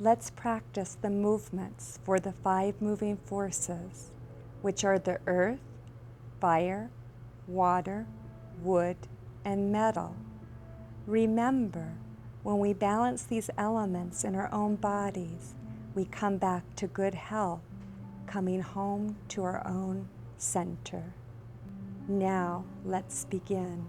let's practice the movements for the 5 moving forces, which are the earth, fire, water, wood, and metal. Remember, when we balance these elements in our own bodies, we come back to good health, coming home to our own center. Now, let's begin.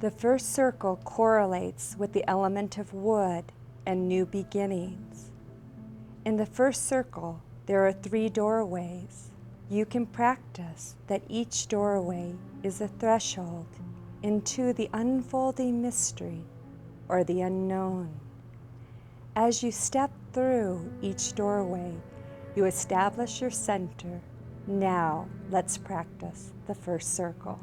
The first circle correlates with the element of wood and new beginnings. In the first circle, there are 3 doorways. You can practice that each doorway is a threshold into the unfolding mystery or the unknown. As you step through each doorway, you establish your center. Now, let's practice the first circle.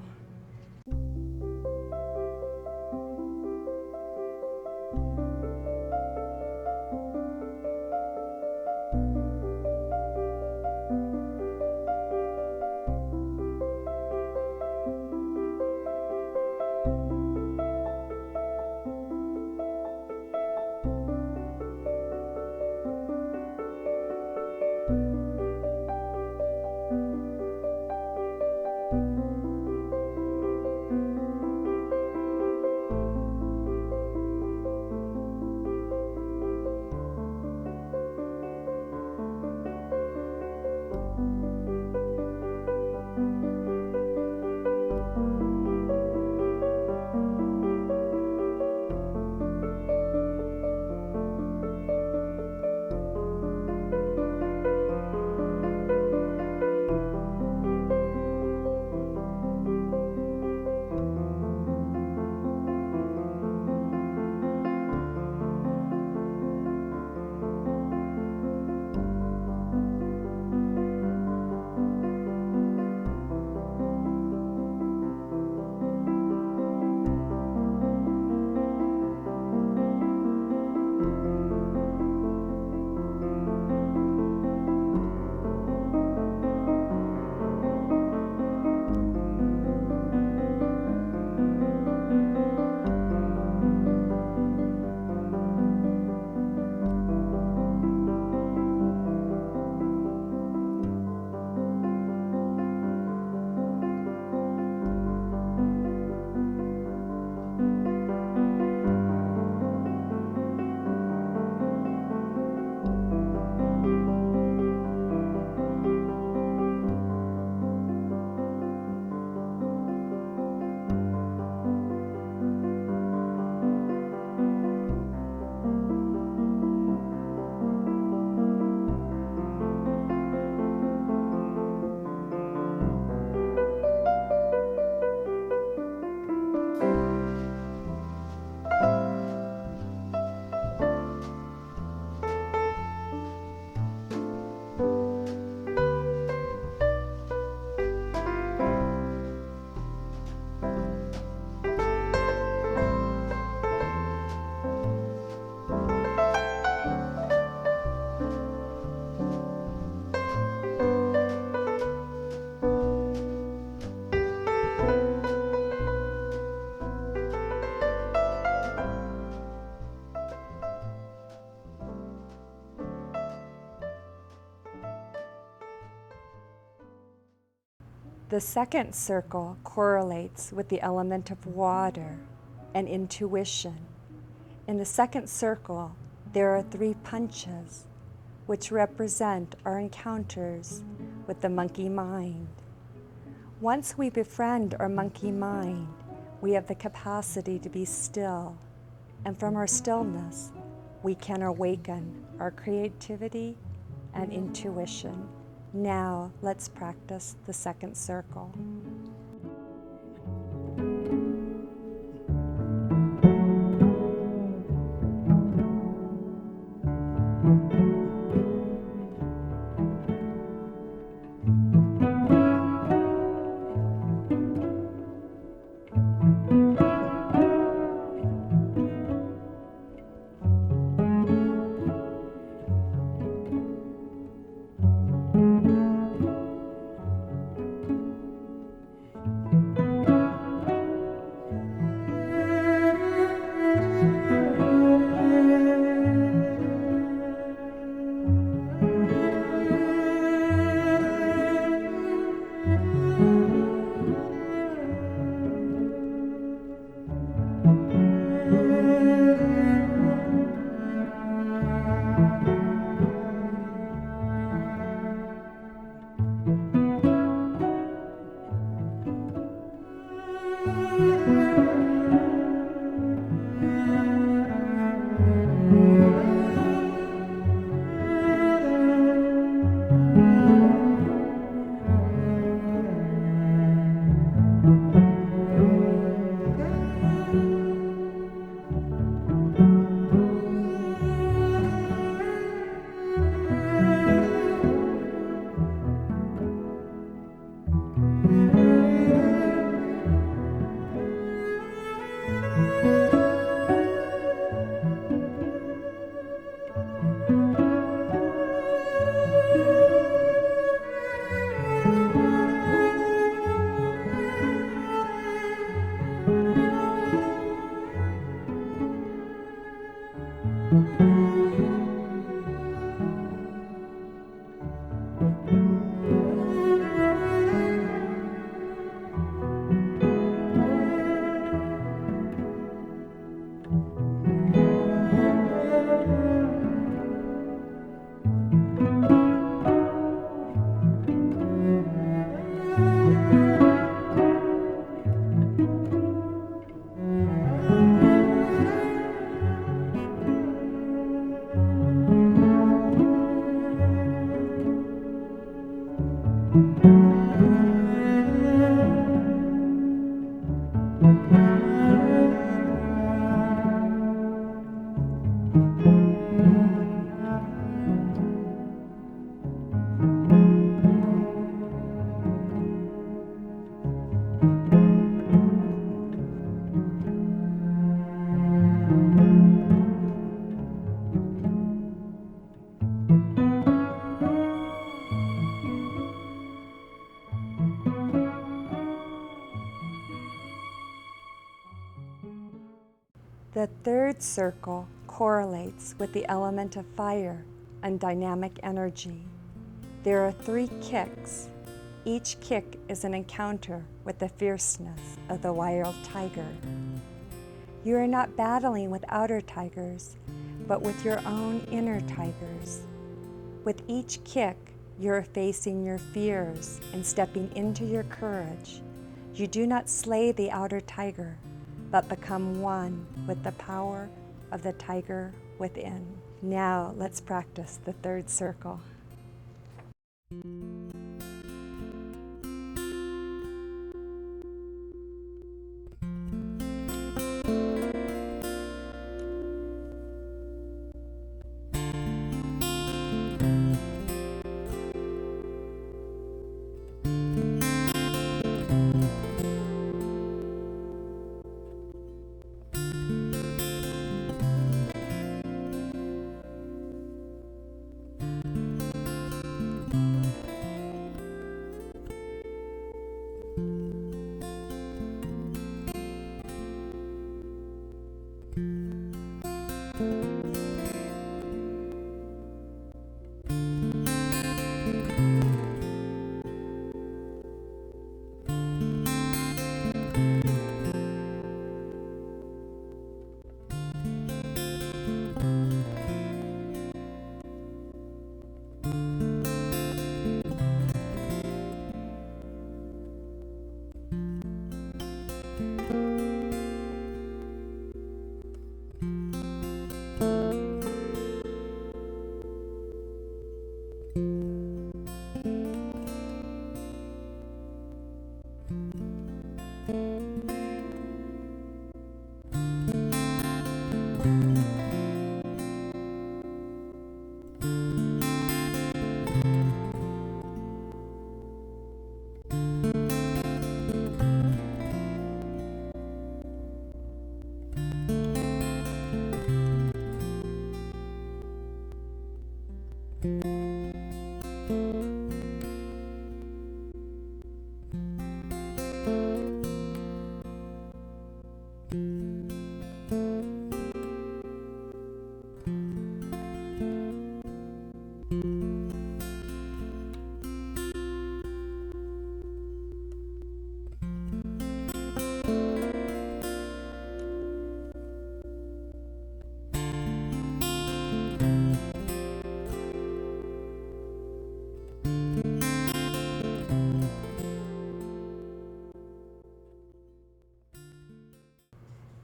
The second circle correlates with the element of water and intuition. In the second circle, there are 3 punches, which represent our encounters with the monkey mind. Once we befriend our monkey mind, we have the capacity to be still, and from our stillness, we can awaken our creativity and intuition. Now, let's practice the second circle. The third circle correlates with the element of fire and dynamic energy. There are 3 kicks. Each kick is an encounter with the fierceness of the wild tiger. You are not battling with outer tigers, but with your own inner tigers. With each kick, you're facing your fears and stepping into your courage. You do not slay the outer tiger, but become one with the power of the tiger within. Now let's practice the third circle.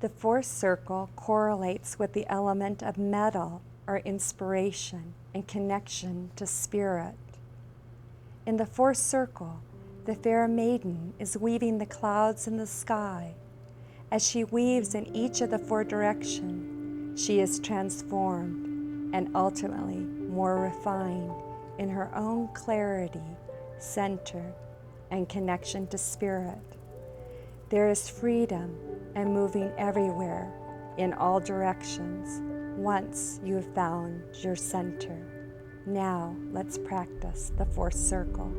The fourth circle correlates with the element of metal or inspiration and connection to spirit. In the fourth circle, the fair maiden is weaving the clouds in the sky. As she weaves in each of the four directions, she is transformed and ultimately more refined in her own clarity, center, and connection to spirit. There is freedom and moving everywhere in all directions once you have found your center. Now let's practice the fourth circle.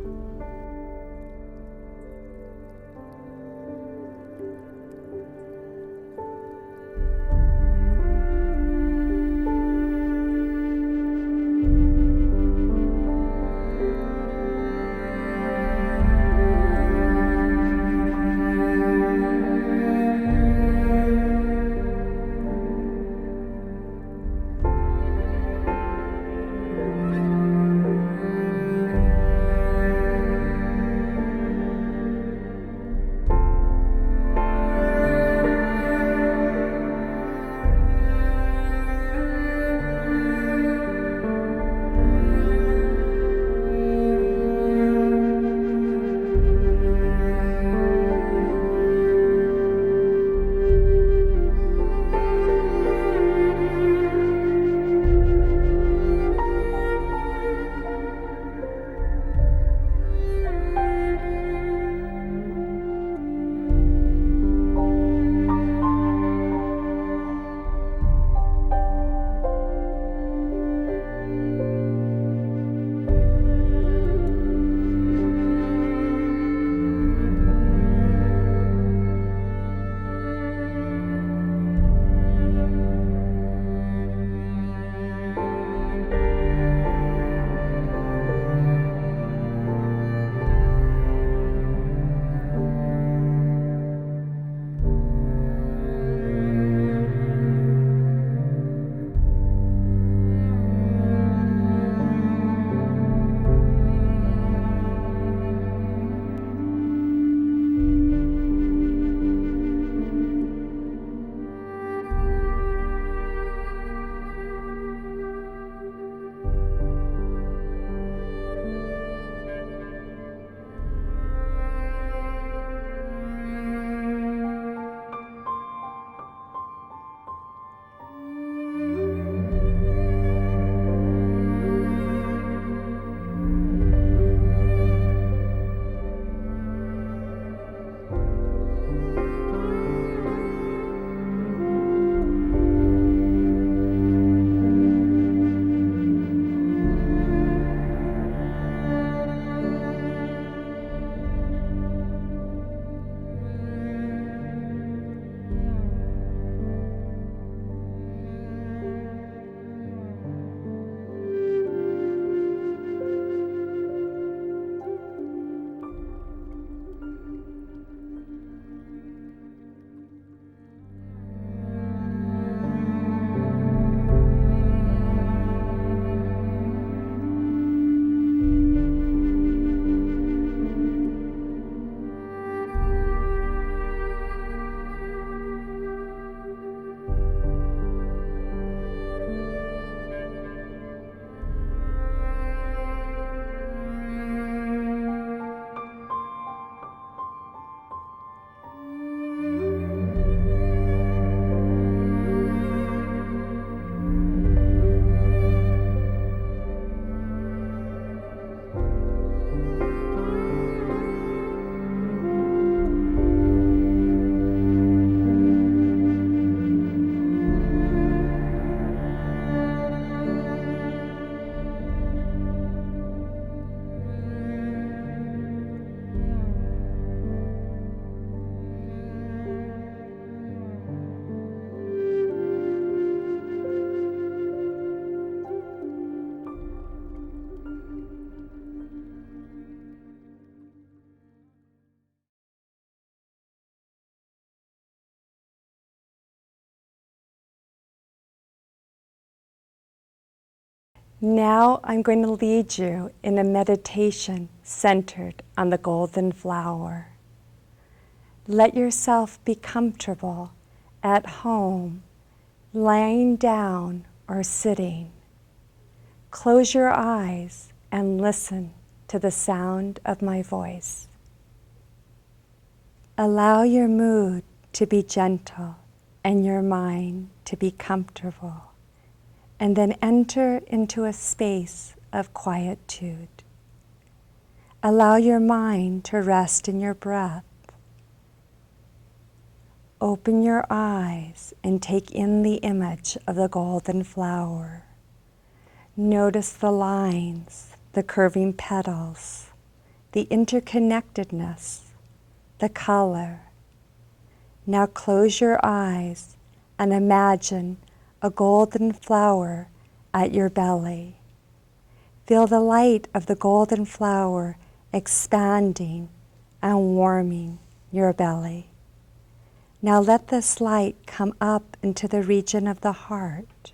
Now I'm going to lead you in a meditation centered on the golden flower. Let yourself be comfortable at home, lying down or sitting. Close your eyes and listen to the sound of my voice. Allow your mood to be gentle and your mind to be comfortable, and then enter into a space of quietude. Allow your mind to rest in your breath. Open your eyes and take in the image of the golden flower. Notice the lines, the curving petals, the interconnectedness, the color. Now close your eyes and imagine a golden flower at your belly. Feel the light of the golden flower expanding and warming your belly. Now let this light come up into the region of the heart.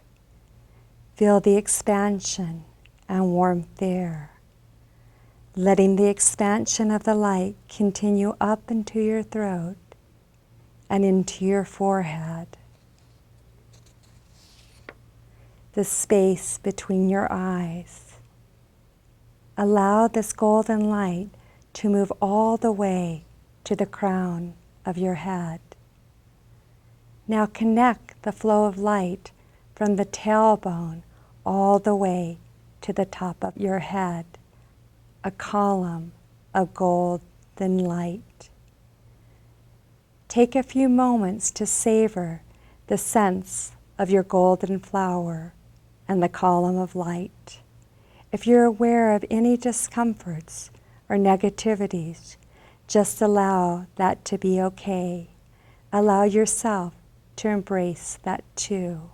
Feel the expansion and warmth there. Letting the expansion of the light continue up into your throat and into your forehead. The space between your eyes. Allow this golden light to move all the way to the crown of your head. Now connect the flow of light from the tailbone all the way to the top of your head, a column of golden light. Take a few moments to savor the sense of your golden flower and the column of light. If you're aware of any discomforts or negativities, just allow that to be okay. Allow yourself to embrace that too.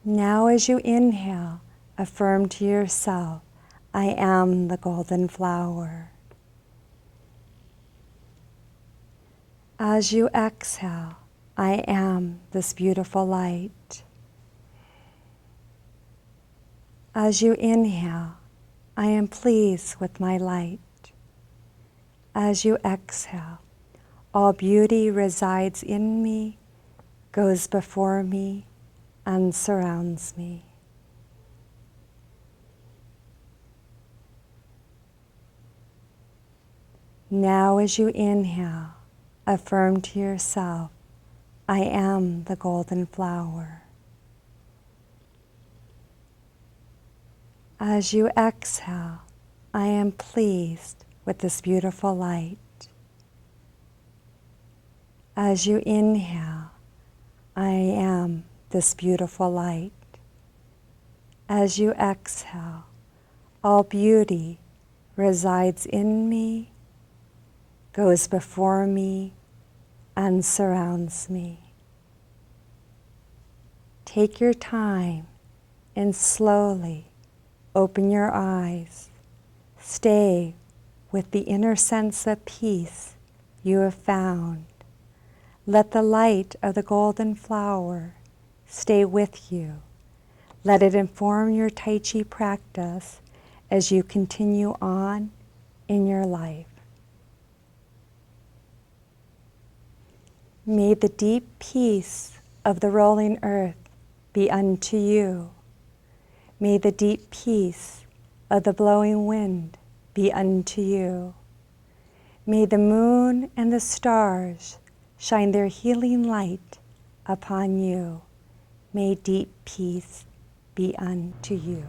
Now as you inhale, affirm to yourself, I am the golden flower. As you exhale, I am this beautiful light. As you inhale, I am pleased with my light. As you exhale, all beauty resides in me, goes before me, and surrounds me. Now as you inhale, affirm to yourself, I am the golden flower. As you exhale, I am pleased with this beautiful light. As you inhale, I am this beautiful light. As you exhale, all beauty resides in me, goes before me, and surrounds me. Take your time and slowly open your eyes. Stay with the inner sense of peace you have found. Let the light of the golden flower stay with you. Let it inform your Tai Chi practice as you continue on in your life. May the deep peace of the rolling earth be unto you. May the deep peace of the blowing wind be unto you. May the moon and the stars shine their healing light upon you. May deep peace be unto you.